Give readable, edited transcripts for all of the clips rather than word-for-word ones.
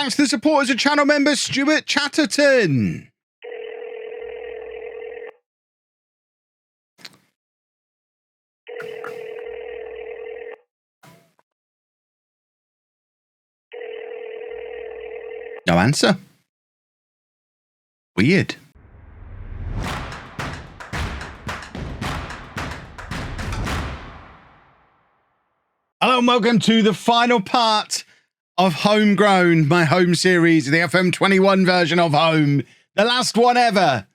Thanks to the supporters of channel member Stuart Chatterton. No answer. Weird. Hello and welcome to the final part of Homegrown, my home series, the FM21 version of Home, the last one ever.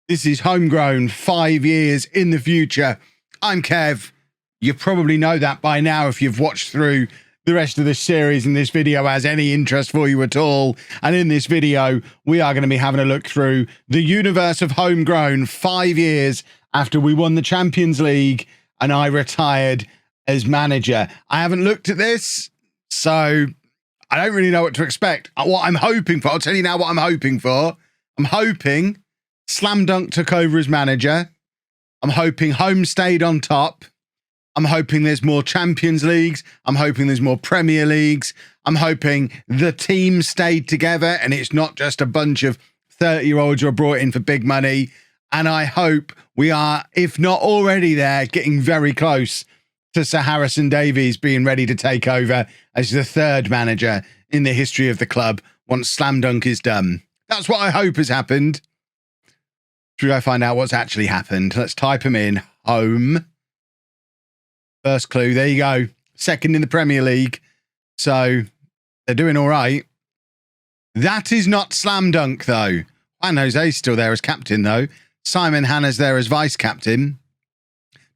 This is Homegrown, 5 years in the future. I'm Kev. You probably know that by now if you've watched through the rest of this series and this video has any interest for you at all. And in this video, we are going to be having a look through the universe of Homegrown 5 years after we won the Champions League and I retired as manager. I haven't looked at this, so I don't really know what to expect. What I'm hoping for, I'll tell you now what I'm hoping for. I'm hoping Slam Dunk took over as manager. I'm hoping Home stayed on top. I'm hoping there's more Champions Leagues. I'm hoping there's more Premier Leagues. I'm hoping the team stayed together and it's not just a bunch of 30-year-olds who are brought in for big money. And I hope we are, if not already there, getting very close to Sir Harrison Davies being ready to take over as the third manager in the history of the club once Slam Dunk is done. That's what I hope has happened. Should we go find out what's actually happened? Let's type them in. Home. First clue. There you go. Second in the Premier League. So they're doing all right. That is not Slam Dunk, though. Juan Jose's still there as captain, though. Simon Hanna's there as vice captain.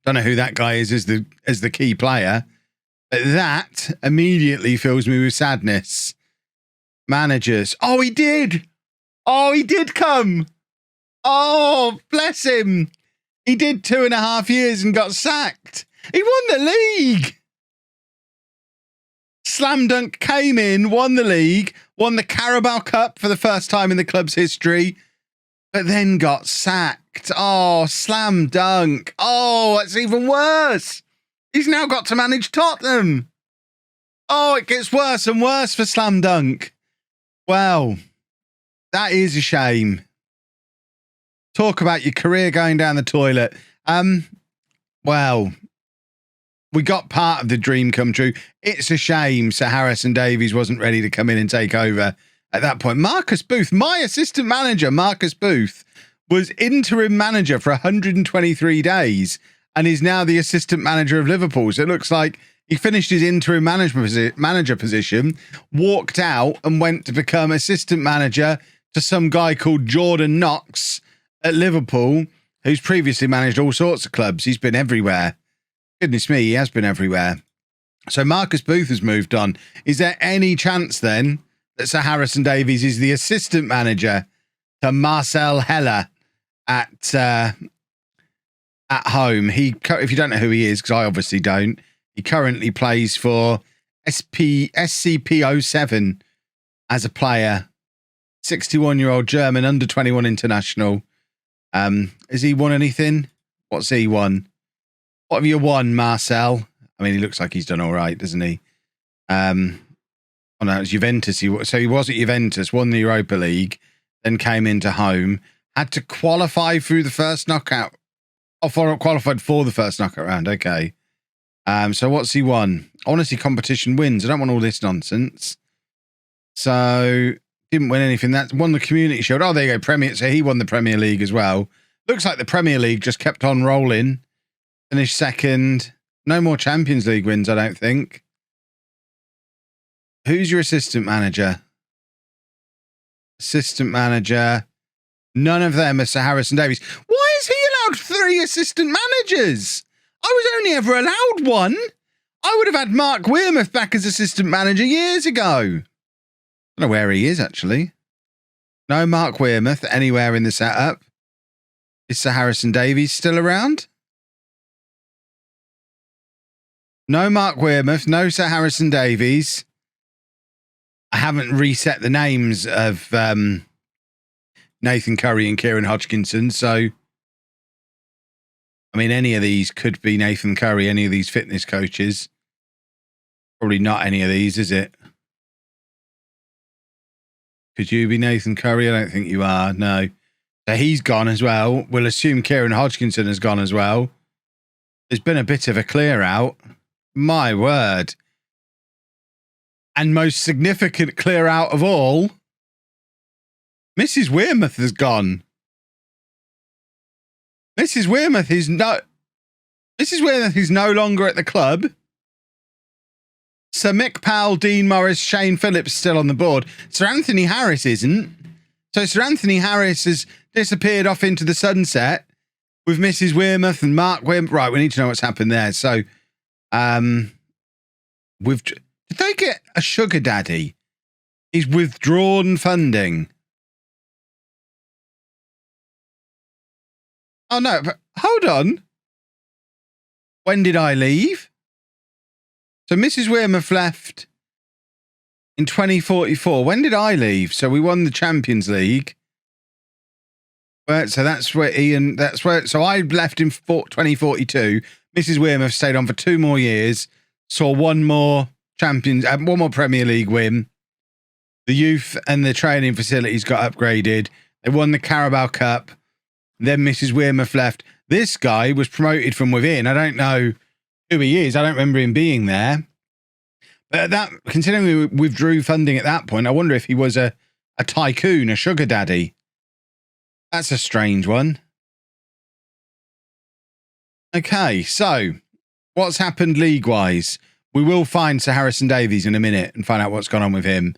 Don't know who that guy is as the key player. But that immediately fills me with sadness. Managers. Oh, he did. Oh, he did come. Oh, bless him. He did 2.5 years and got sacked. He won the league. Slam Dunk came in, won the league, won the Carabao Cup for the first time in the club's history, but then got sacked. Oh, Slam Dunk. Oh, it's even worse. He's now got to manage Tottenham. Oh, it gets worse and worse for Slam Dunk. Well, that is a shame. Talk about your career going down the toilet. Well, we got part of the dream come true. It's a shame Sir Harrison Davies wasn't ready to come in and take over at that point. Marcus Booth, my assistant manager, Marcus Booth, was interim manager for 123 days and is now the assistant manager of Liverpool. So it looks like he finished his interim manager position, walked out and went to become assistant manager to some guy called Jordan Knox at Liverpool, who's previously managed all sorts of clubs. He's been everywhere. Goodness me, he has been everywhere. So Marcus Booth has moved on. Is there any chance then that Sir Harrison Davies is the assistant manager to Marcel Heller at Home? If you don't know who he is, because I obviously don't, he currently plays for SCP-07 as a player. 61-year-old German under-21 international. Has he won anything? What's he won? What have you won, Marcel? I mean, he looks like he's done all right, doesn't he? Oh no, it's Juventus. He was at Juventus, won the Europa League, then came into Home, had to qualify through the first knockout. Qualified for the first knockout round. Okay. So what's he won? I want to see competition wins. I don't want all this nonsense. So didn't win anything. That won the Community Shield. Oh, there you go. Premier. So he won the Premier League as well. Looks like the Premier League just kept on rolling. Finished second. No more Champions League wins, I don't think. Who's your assistant manager? Assistant manager. None of them are Sir Harrison Davies. Why is he allowed 3 assistant managers? I was only ever allowed 1. I would have had Mrs Wearmouth back as assistant manager years ago. I don't know where he is, actually. No Mrs Wearmouth anywhere in the setup. Is Sir Harrison Davies still around? No Mrs Wearmouth, no Sir Harrison Davies. I haven't reset the names of Nathan Curry and Kieran Hodgkinson, so I mean, any of these could be Nathan Curry, any of these fitness coaches. Probably not any of these, is it? Could you be Nathan Curry? I don't think you are. No. So he's gone as well. We'll assume Kieran Hodgkinson has gone as well. There's been a bit of a clear out. My word. And most significant clear out of all, Mrs Wearmouth has gone. Mrs Wearmouth is no longer at the club. Sir Mick Powell, Dean Morris, Shane Phillips still on the board. Sir Anthony Harris isn't. So Sir Anthony Harris has disappeared off into the sunset with Mrs Wearmouth and Mark Wearmouth. Right, we need to know what's happened there. So, did they get a sugar daddy? He's withdrawn funding. Oh, no, but hold on. When did I leave? So Mrs Wearmouth left in 2044. When did I leave? So we won the Champions League. So that's where Ian, so I left in 2042. Mrs Wearmouth stayed on for 2 more years, saw one more Premier League win. The youth and the training facilities got upgraded. They won the Carabao Cup. Then Mrs Wearmouth left. This guy was promoted from within. I don't know who he is. I don't remember him being there. But considering we withdrew funding at that point, I wonder if he was a tycoon, a sugar daddy. That's a strange one. Okay, so what's happened league-wise? We will find Sir Harrison Davies in a minute and find out what's gone on with him.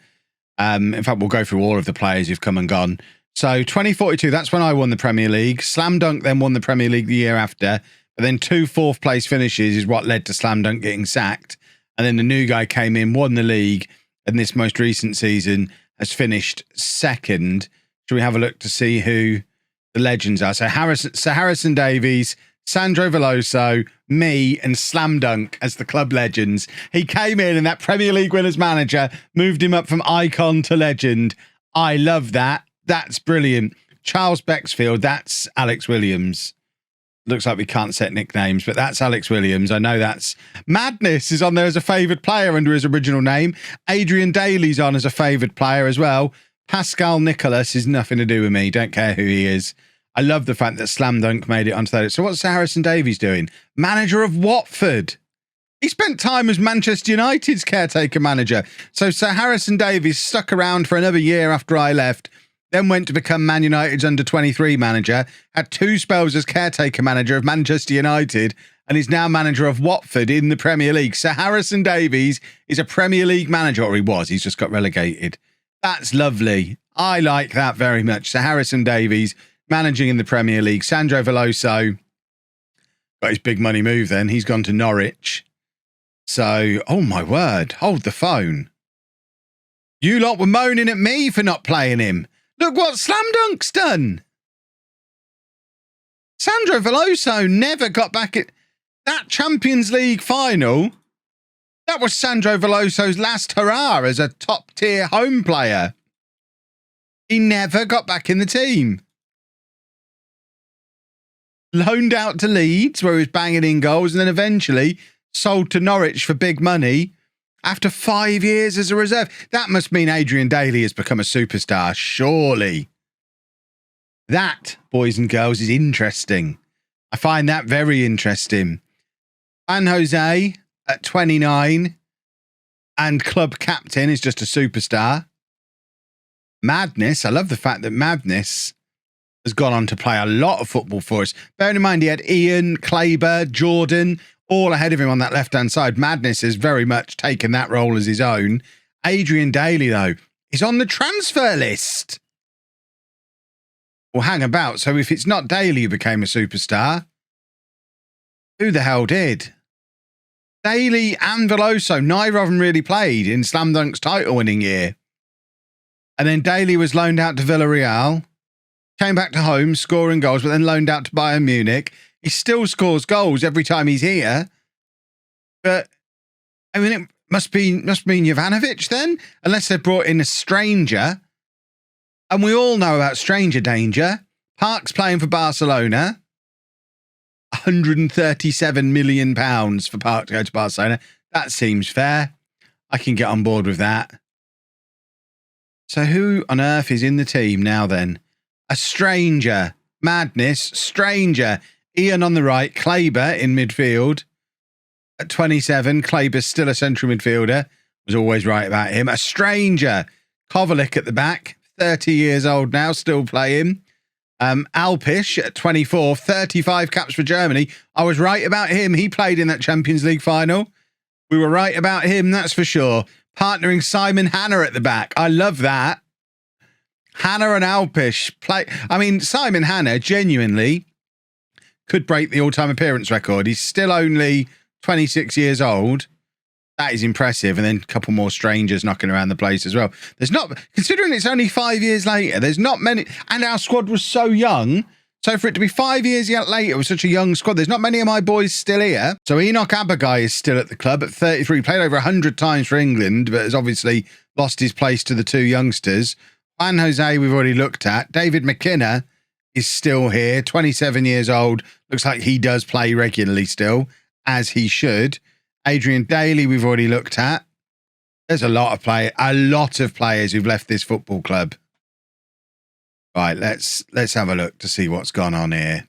In fact, we'll go through all of the players who've come and gone. So 2042, that's when I won the Premier League. Slam Dunk then won the Premier League the year after. But then 2 4th-place finishes is what led to Slam Dunk getting sacked. And then the new guy came in, won the league, and this most recent season has finished 2nd. Should we have a look to see who the legends are? So Sir Harrison Davies, Sandro Veloso, me, and Slam Dunk as the club legends. He came in and that Premier League winners manager moved him up from icon to legend. I love that. That's brilliant. Charles Bexfield, that's Alex Williams. Looks like we can't set nicknames, but that's Alex Williams. I know that's... Madness is on there as a favoured player under his original name. Adrian Daly's on as a favoured player as well. Pascal Nicholas is nothing to do with me. Don't care who he is. I love the fact that Slam Dunk made it onto that. So what's Sir Harrison Davies doing? Manager of Watford. He spent time as Manchester United's caretaker manager. So Sir Harrison Davies stuck around for another year after I left, then went to become Man United's under-23 manager, had 2 spells as caretaker manager of Manchester United, and is now manager of Watford in the Premier League. Sir Harrison Davies is a Premier League manager, or he was. He's just got relegated. That's lovely. I like that very much. Sir Harrison Davies managing in the Premier League. Sandro Veloso got his big money move then. He's gone to Norwich. So, oh my word, hold the phone. You lot were moaning at me for not playing him. Look what Slam Dunk's done. Sandro Veloso never got back at that Champions League final. That was Sandro Veloso's last hurrah as a top-tier home player. He never got back in the team. Loaned out to Leeds, where he was banging in goals, and then eventually sold to Norwich for big money after 5 years as a reserve. That must mean Adrian Daly has become a superstar, surely. That, boys and girls, is interesting. I find that very interesting. San Jose at 29 and club captain is just a superstar. Madness, I love the fact that Madness has gone on to play a lot of football for us. Bearing in mind he had Ian, Claber, Jordan, all ahead of him on that left-hand side. Madness has very much taken that role as his own. Adrian Daly, though, is on the transfer list. Well, hang about. So if it's not Daly who became a superstar, who the hell did? Daly and Veloso, neither of them really played in Slam Dunk's title-winning year. And then Daly was loaned out to Villarreal, came back to home, scoring goals, but then loaned out to Bayern Munich. He still scores goals every time he's here. But, I mean, it must mean Jovanovic then, unless they brought in a stranger. And we all know about stranger danger. Park's playing for Barcelona. £137 million for Park to go to Barcelona. That seems fair. I can get on board with that. So who on earth is in the team now then? A stranger. Madness. Stranger. Ian on the right. Kleber in midfield. At 27, Kleber's still a central midfielder. Was always right about him. A stranger. Kovalik at the back. 30 years old now, still playing. Alpish at 24, 35 caps for Germany. I was right about him. He played in that Champions League final. We were right about him, that's for sure. Partnering Simon Hanna at the back. I love that. Hanna and Alpish play. I mean, Simon Hanna genuinely could break the all-time appearance record. He's still only 26 years old. That is impressive. And then a couple more strangers knocking around the place as well. There's not, considering it's only 5 years later, there's not many, and our squad was so young. So for it to be 5 years later with such a young squad, there's not many of my boys still here. So Enoch Abagai is still at the club at 33. Played over 100 times for England, but has obviously lost his place to the two youngsters. Juan Jose we've already looked at. David McKenna is still here, 27 years old. Looks like he does play regularly still, as he should. Adrian Daly we've already looked at. There's a lot of players who've left this football club. Right, let's have a look to see what's gone on here.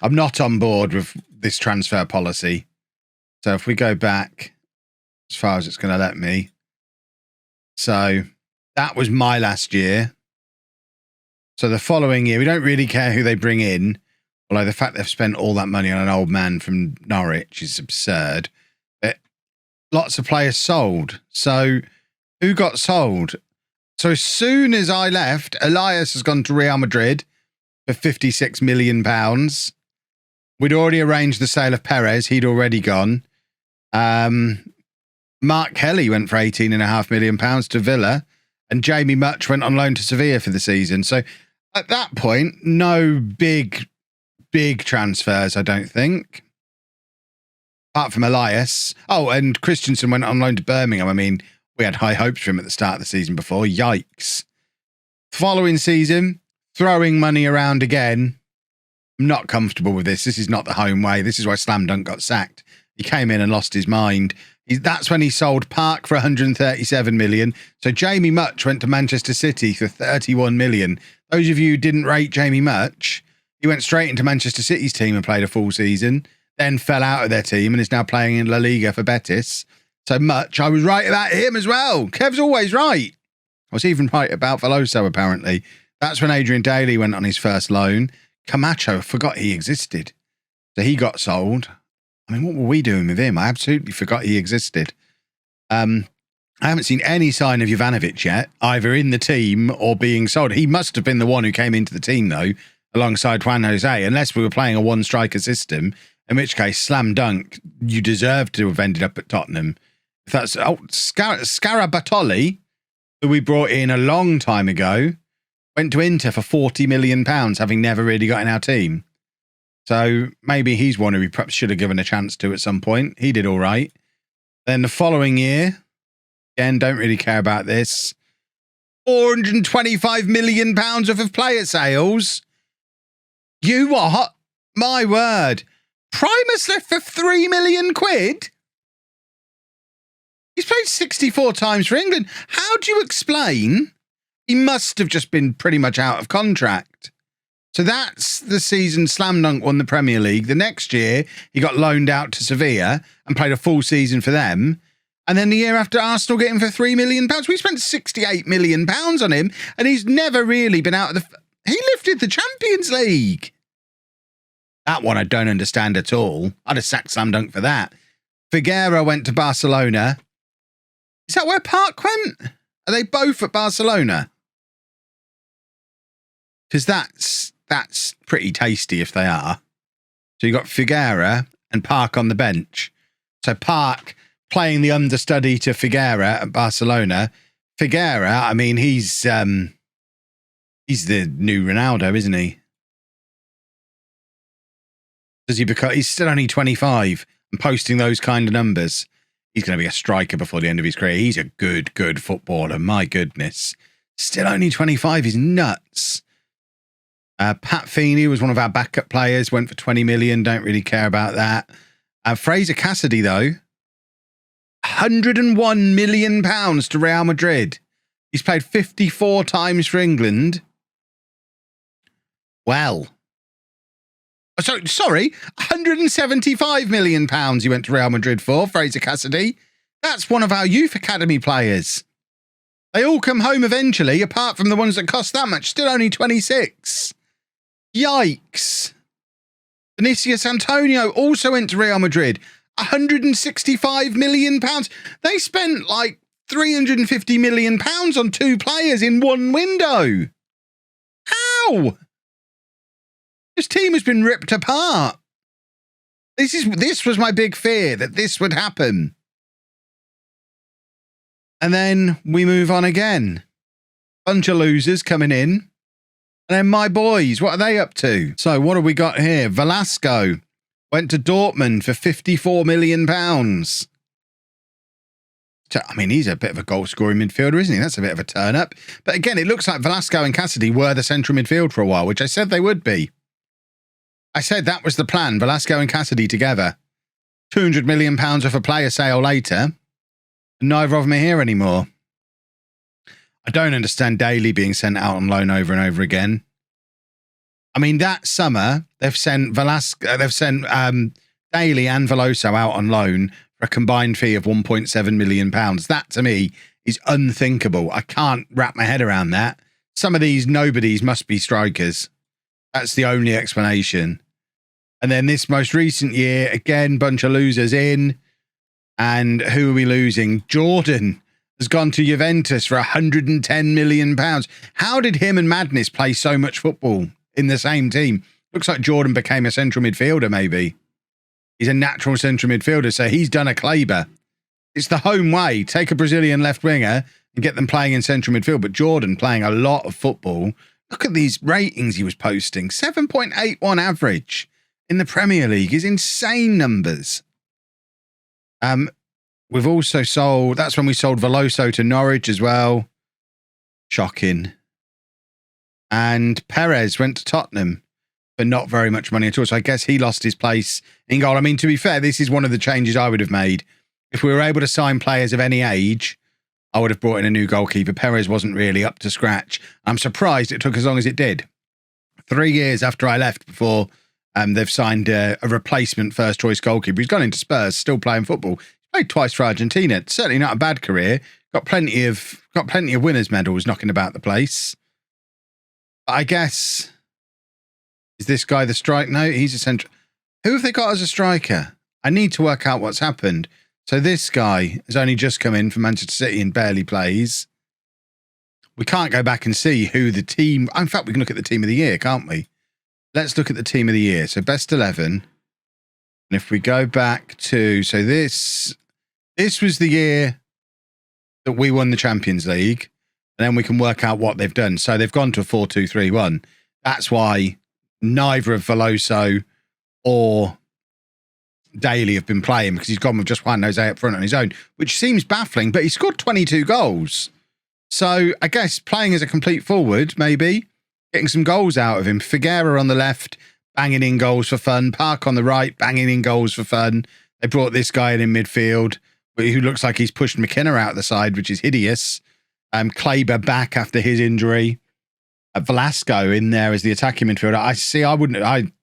I'm not on board with this transfer policy. So if we go back as far as it's going to let me. So that was my last year. So the following year, we don't really care who they bring in. Although the fact they've spent all that money on an old man from Norwich is absurd. But lots of players sold. So who got sold? So as soon as I left, Elias has gone to Real Madrid for £56 million. We'd already arranged the sale of Perez. He'd already gone. Mark Kelly went for £18.5 million to Villa. And Jamie Much went on loan to Sevilla for the season. So at that point, no big transfers, I don't think. Apart from Elias. Oh, and Christensen went on loan to Birmingham. I mean, we had high hopes for him at the start of the season before. Yikes. Following season, throwing money around again. I'm not comfortable with this. This is not the home way. This is why Slam Dunk got sacked. He came in and lost his mind. That's when he sold Park for 137 million. So Jamie Much went to Manchester City for 31 million. Those of you who didn't rate Jamie Much, he went straight into Manchester City's team and played a full season, then fell out of their team and is now playing in La Liga for Betis. So Much, I was right about him as well. Kev's always right. I was even right about Veloso, apparently. That's when Adrian Daly went on his first loan. Camacho, forgot he existed. So he got sold. I mean, what were we doing with him? I absolutely forgot he existed. I haven't seen any sign of Jovanovic yet, either in the team or being sold. He must have been the one who came into the team, though, alongside Juan Jose, unless we were playing a one-striker system, in which case, Slam Dunk, you deserve to have ended up at Tottenham. If that's Scarabatoli, who we brought in a long time ago, went to Inter for £40 million, having never really got in our team. So maybe he's one who we perhaps should have given a chance to at some point. He did all right. Then the following year, again, don't really care about this, £425 million worth of player sales. You what? My word. Primus left for £3 million. He's played 64 times for England. How do you explain? He must have just been pretty much out of contract. So that's the season Slam Dunk won the Premier League. The next year, he got loaned out to Sevilla and played a full season for them. And then the year after, Arsenal get him for £3 million. We spent £68 million on him, and he's never really been out of the... He lifted the Champions League. That one I don't understand at all. I'd have sacked Slam Dunk for that. Figueira went to Barcelona. Is that where Park went? Are they both at Barcelona? Because that's pretty tasty if they are. So you got Figueira and Park on the bench. So Park playing the understudy to Figueira at Barcelona. Figueira, I mean, he's the new Ronaldo, isn't he? He's still only 25 and posting those kind of numbers. He's going to be a striker before the end of his career. He's a good footballer. My goodness. Still only 25 is nuts. Pat Feeney was one of our backup players. Went for 20 million. Don't really care about that. Fraser Cassidy, though. £101 million to Real Madrid. He's played 54 times for England. Well. So, sorry, £175 million he went to Real Madrid for, Fraser Cassidy. That's one of our youth academy players. They all come home eventually, apart from the ones that cost that much. Still only 26. Yikes. Vinicius Antonio also went to Real Madrid. £165 million. They spent like £350 million on 2 players in one window. How? This team has been ripped apart. This was my big fear, that this would happen. And then we move on again. Bunch of losers coming in. And then my boys, what are they up to? So what have we got here? Velasco went to Dortmund for £54 million. I mean, he's a bit of a goal-scoring midfielder, isn't he? That's a bit of a turn-up. But again, it looks like Velasco and Cassidy were the central midfield for a while, which I said they would be. I said that was the plan, Velasco and Cassidy together. £200 million off a player sale later. Neither of them are here anymore. I don't understand Daly being sent out on loan over and over again. I mean, that summer, they've sent Daly and Veloso out on loan for a combined fee of £1.7 million. That, to me, is unthinkable. I can't wrap my head around that. Some of these nobodies must be strikers. That's the only explanation. And then this most recent year, again, bunch of losers in. And who are we losing? Jordan has gone to Juventus for £110 million. How did him and Madness play so much football in the same team? Looks like Jordan became a central midfielder, maybe. He's a natural central midfielder, so he's done a Kleber. It's the home way. Take a Brazilian left winger and get them playing in central midfield. But Jordan playing a lot of football. Look at these ratings he was posting. 7.81 average in the Premier League is insane numbers. We've also sold, that's when we sold Veloso to Norwich as well. Shocking. And Perez went to Tottenham for not very much money at all. So I guess he lost his place in goal. I mean, to be fair, this is one of the changes I would have made. If we were able to sign players of any age, I would have brought in a new goalkeeper. Perez wasn't really up to scratch. I'm surprised it took as long as it did. 3 years after I left before they've signed a replacement first choice goalkeeper. He's gone into Spurs, still playing football. He's played twice for Argentina. Certainly not a bad career. Got plenty of winners' medals knocking about the place. But I guess, is this guy the strike? No, he's a central. Who have they got as a striker? I need to work out what's happened. So this guy has only just come in from Manchester City and barely plays. We can't go back and see who the team... In fact, we can look at the team of the year, can't we? Let's look at the team of the year. So best 11. And if we go back to... So this was the year that we won the Champions League. And then we can work out what they've done. So they've gone to a 4-2-3-1. That's why neither of Veloso or Daly have been playing, because he's gone with just Juan Jose up front on his own, which seems baffling, but he scored 22 goals. So I guess playing as a complete forward, maybe, getting some goals out of him. Figueira on the left, banging in goals for fun. Park on the right, banging in goals for fun. They brought this guy in midfield, who looks like he's pushed McKenna out the side, which is hideous. Kleber back after his injury. Velasco in there as the attacking midfielder. I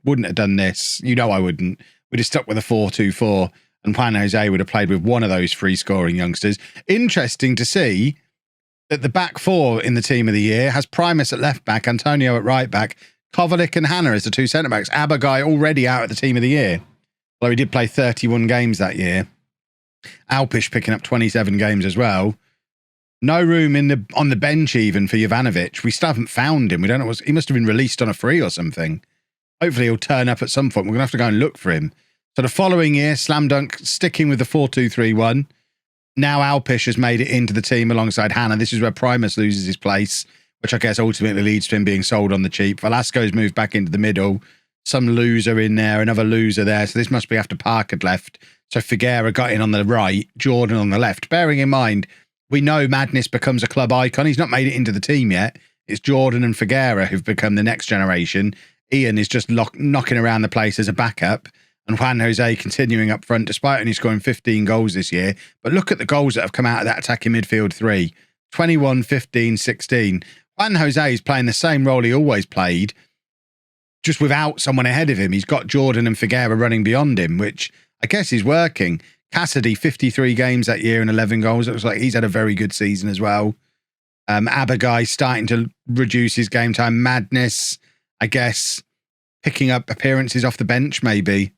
wouldn't have done this. You know I wouldn't. We'd have stuck with a 4-2-4, and Juan Jose would have played with one of those free-scoring youngsters. Interesting to see that the back four in the team of the year has Primus at left-back, Antonio at right-back, Kovacic and Hanna as the two centre-backs. Abagai already out at the team of the year, although he did play 31 games that year. Alpish picking up 27 games as well. No room on the bench even for Jovanovic. We still haven't found him. We don't know. He must have been released on a free or something. Hopefully he'll turn up at some point. We're going to have to go and look for him. So the following year, slam dunk, sticking with the 4-2-3-1. Now Alpish has made it into the team alongside Hanna. This is where Primus loses his place, which I guess ultimately leads to him being sold on the cheap. Velasco's moved back into the middle. Some loser in there, another loser there. So this must be after Park had left. So Figueira got in on the right, Jordan on the left. Bearing in mind, we know Madness becomes a club icon. He's not made it into the team yet. It's Jordan and Figueira who've become the next generation. Ian is just knocking around the place as a backup, and Juan Jose continuing up front despite only scoring 15 goals this year. But look at the goals that have come out of that attacking midfield three. 21, 15, 16. Juan Jose is playing the same role he always played, just without someone ahead of him. He's got Jordan and Figueira running beyond him, which I guess is working. Cassidy, 53 games that year and 11 goals. It looks like he's had a very good season as well. Abagai starting to reduce his game time. Madness, I guess, picking up appearances off the bench maybe.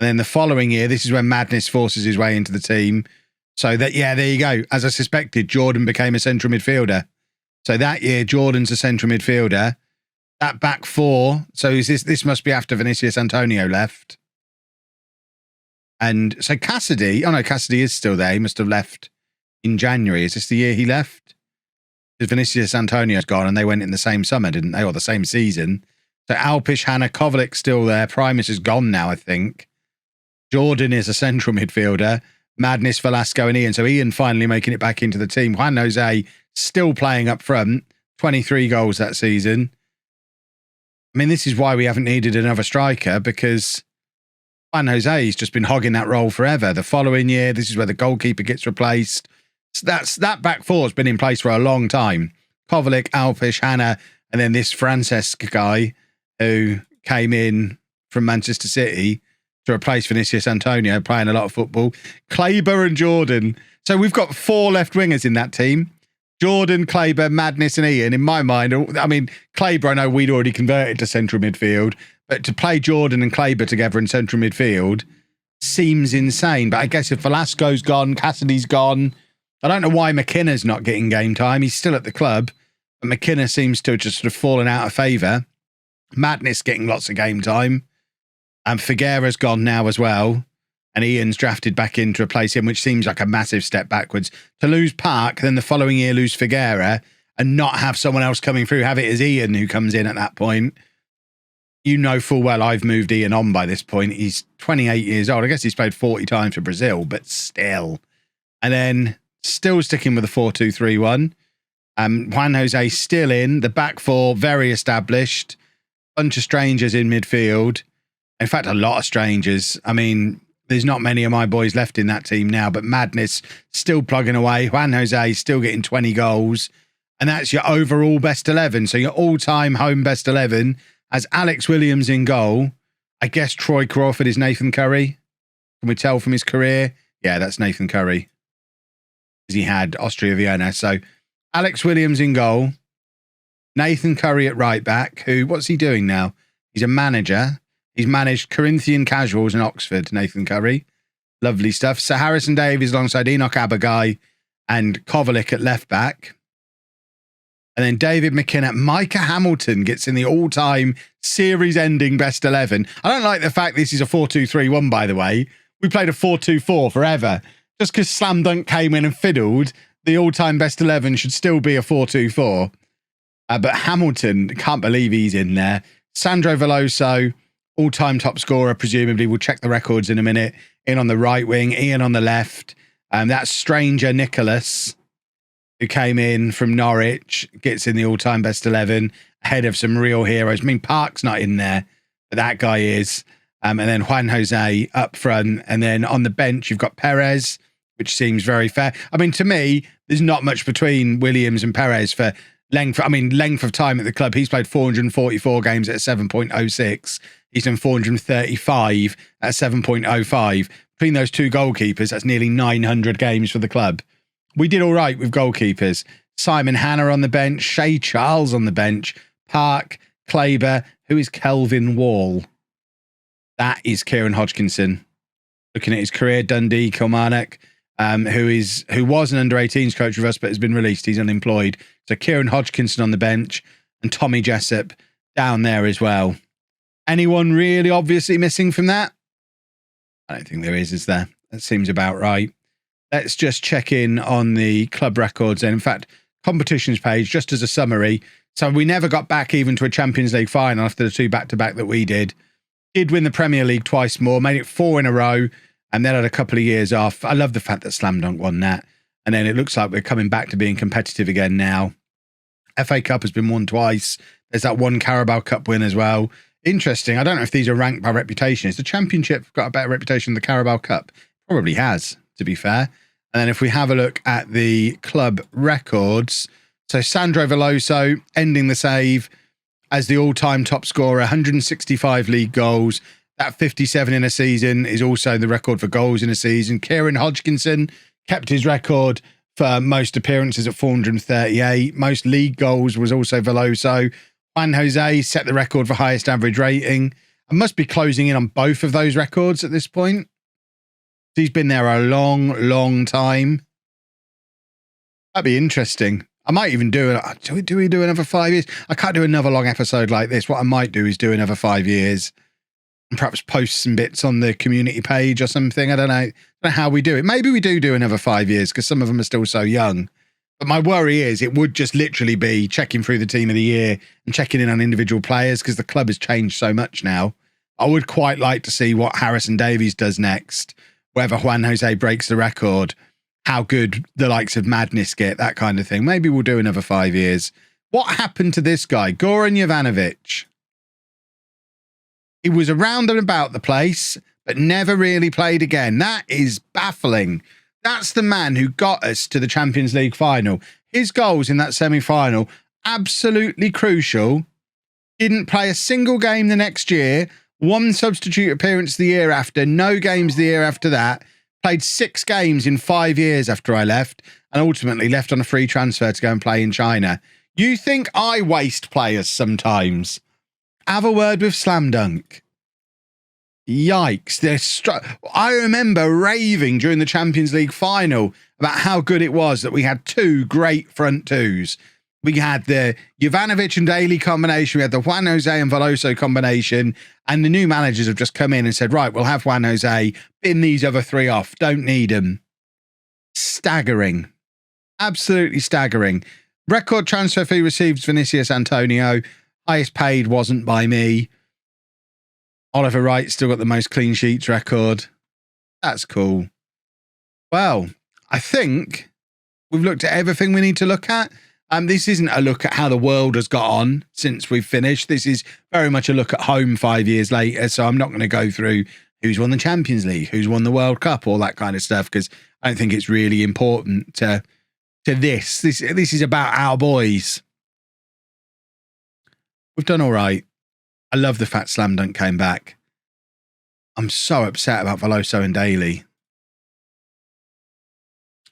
And then the following year, this is when Madness forces his way into the team. So that, yeah, there you go. As I suspected, Jordan became a central midfielder. So that year, Jordan's a central midfielder. That back four, so this must be after Vinicius Antonio left. And so Cassidy, oh no, Cassidy is still there. He must have left in January. Is this the year he left? Because Vinicius Antonio's gone and they went in the same summer, didn't they? Or the same season. So Alpish, Hanna, Kovalic's still there. Primus is gone now, I think. Jordan is a central midfielder. Madness, Velasco and Ian. So Ian finally making it back into the team. Juan Jose still playing up front. 23 goals that season. I mean, this is why we haven't needed another striker, because Juan Jose's just been hogging that role forever. The following year, this is where the goalkeeper gets replaced. So that back four has been in place for a long time. Kovalik, Alpish, Hanna, and then this Francesc guy who came in from Manchester City to replace Vinicius Antonio, playing a lot of football. Kleber and Jordan. So we've got 4 left wingers in that team. Jordan, Kleber, Madness and Ian. In my mind, I mean, Kleber, I know we'd already converted to central midfield, but to play Jordan and Kleber together in central midfield seems insane. But I guess if Velasco's gone, Cassidy's gone, I don't know why McKenna's not getting game time. He's still at the club, but McKenna seems to have just sort of fallen out of favour. Madness getting lots of game time. And Figueira's gone now as well. And Ian's drafted back in to replace him, which seems like a massive step backwards. To lose Park, then the following year lose Figueira, and not have someone else coming through, have it as Ian who comes in at that point. You know full well I've moved Ian on by this point. He's 28 years old. I guess he's played 40 times for Brazil, but still. And then still sticking with the 4-2-3-1. Juan Jose still in. The back four, very established. Bunch of strangers in midfield. In fact, a lot of strangers. I mean, there's not many of my boys left in that team now, but Madness still plugging away. Juan Jose still getting 20 goals. And that's your overall best 11. So your all-time home best 11 has Alex Williams in goal. I guess Troy Crawford is Nathan Curry. Can we tell from his career? Yeah, that's Nathan Curry. Because he had Austria Vienna. So Alex Williams in goal. Nathan Curry at right back. What's he doing now? He's a manager. He's managed Corinthian Casuals in Oxford, Nathan Curry. Lovely stuff. Sir Harrison Davies alongside Enoch Abagai and Kovalik at left back. And then David McKinnon. Micah Hamilton gets in the all-time series-ending best 11. I don't like the fact this is a 4-2-3-1, by the way. We played a 4-2-4 forever. Just because Slam Dunk came in and fiddled, the all-time best 11 should still be a 4-2-4. But Hamilton, can't believe he's in there. Sandro Veloso, all-time top scorer, presumably. We'll check the records in a minute. In on the right wing, Ian on the left. That's stranger Nicholas, who came in from Norwich, gets in the all-time best 11, ahead of some real heroes. I mean, Park's not in there, but that guy is. And then Juan Jose up front. And then on the bench, you've got Perez, which seems very fair. I mean, to me, there's not much between Williams and Perez for length. I mean, length of time at the club. He's played 444 games at 7.06. He's done 435 at 7.05. Between those two goalkeepers, that's nearly 900 games for the club. We did all right with goalkeepers. Simon Hanna on the bench, Shay Charles on the bench, Park, Kleber, who is Kelvin Wall? That is Kieran Hodgkinson. Looking at his career, Dundee, Kilmarnock, who was an under-18s coach with us, but has been released. He's unemployed. So Kieran Hodgkinson on the bench and Tommy Jessup down there as well. Anyone really obviously missing from that? I don't think there is there? That seems about right. Let's just check in on the club records. And in fact, competitions page, just as a summary. So we never got back even to a Champions League final after the 2 back-to-back that we did. Did win the Premier League twice more, made it 4 in a row, and then had a couple of years off. I love the fact that Slam Dunk won that. And then it looks like we're coming back to being competitive again now. FA Cup has been won twice. There's that one Carabao Cup win as well. Interesting. I don't know if these are ranked by reputation. Has the Championship got a better reputation than the Carabao Cup? Probably has, to be fair. And then if we have a look at the club records, so Sandro Veloso ending the save as the all-time top scorer, 165 league goals. That 57 in a season is also the record for goals in a season. Kieran Hodgkinson kept his record for most appearances at 438. Most league goals was also Veloso. Juan Jose set the record for highest average rating and must be closing in on both of those records at this point. He's been there a long time. That'd be interesting. I might even do we do another 5 years? I can't do another long episode like this. What I might do is do another 5 years and perhaps post some bits on the community page or something. I don't know how we do it. Maybe we do another 5 years because some of them are still so young. But my worry is it would just literally be checking through the team of the year and checking in on individual players because the club has changed so much now. I would quite like to see what Harrison Davies does next, whether Juan Jose breaks the record, how good the likes of Madness get, that kind of thing. Maybe we'll do another 5 years. What happened to this guy, Goran Jovanovic? He was around and about the place, but never really played again. That is baffling. That's the man who got us to the Champions League final. His goals in that semi-final, absolutely crucial. Didn't play a single game the next year. One substitute appearance the year after. No games the year after that. Played 6 games in 5 years after I left. And ultimately left on a free transfer to go and play in China. You think I waste players sometimes? Have a word with Slam Dunk. Yikes. I remember raving during the Champions League final about how good it was that we had 2 great front twos. We had the Jovanovic and Daly combination. We had the Juan Jose and Veloso combination. And the new managers have just come in and said, right, we'll have Juan Jose, bin these other 3 off. Don't need them. Staggering. Absolutely staggering. Record transfer fee received Vinicius Antonio. Highest paid wasn't by me. Oliver Wright still got the most clean sheets record. That's cool. Well, I think we've looked at everything we need to look at. This isn't a look at how the world has got on since we've finished. This is very much a look at home 5 years later. So I'm not going to go through who's won the Champions League, who's won the World Cup, all that kind of stuff, because I don't think it's really important to this. This is about our boys. We've done all right. I love the fact Slam Dunk came back. I'm so upset about Veloso and Daly.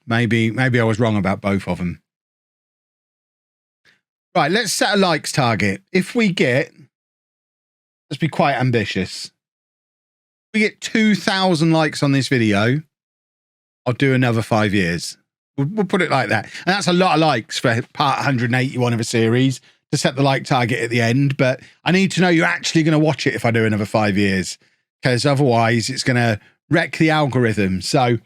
Maybe I was wrong about both of them. Right, let's set a likes target. If we get, let's be quite ambitious. If we get 2,000 likes on this video, I'll do another 5 years. We'll put it like that. And that's a lot of likes for part 181 of a series to set the like target at the end. But I need to know you're actually going to watch it if I do another 5 years, because otherwise it's going to wreck the algorithm. So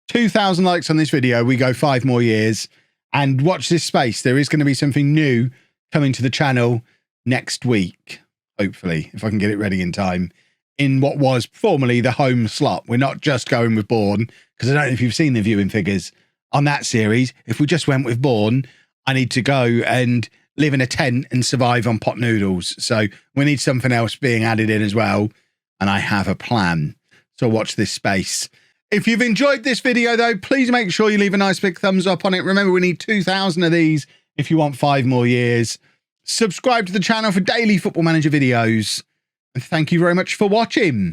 2,000 likes on this video, we go 5 more years. And watch this space. There is going to be something new coming to the channel next week, hopefully, if I can get it ready in time, in what was formerly the home slot. We're not just going with Bourne, because I don't know if you've seen the viewing figures on that series. If we just went with Bourne, I need to go and live in a tent and survive on pot noodles. So we need something else being added in as well. And I have a plan. So watch this space. If you've enjoyed this video, though, please make sure you leave a nice big thumbs up on it. Remember, we need 2,000 of these if you want 5 more years. Subscribe to the channel for daily Football Manager videos. And thank you very much for watching.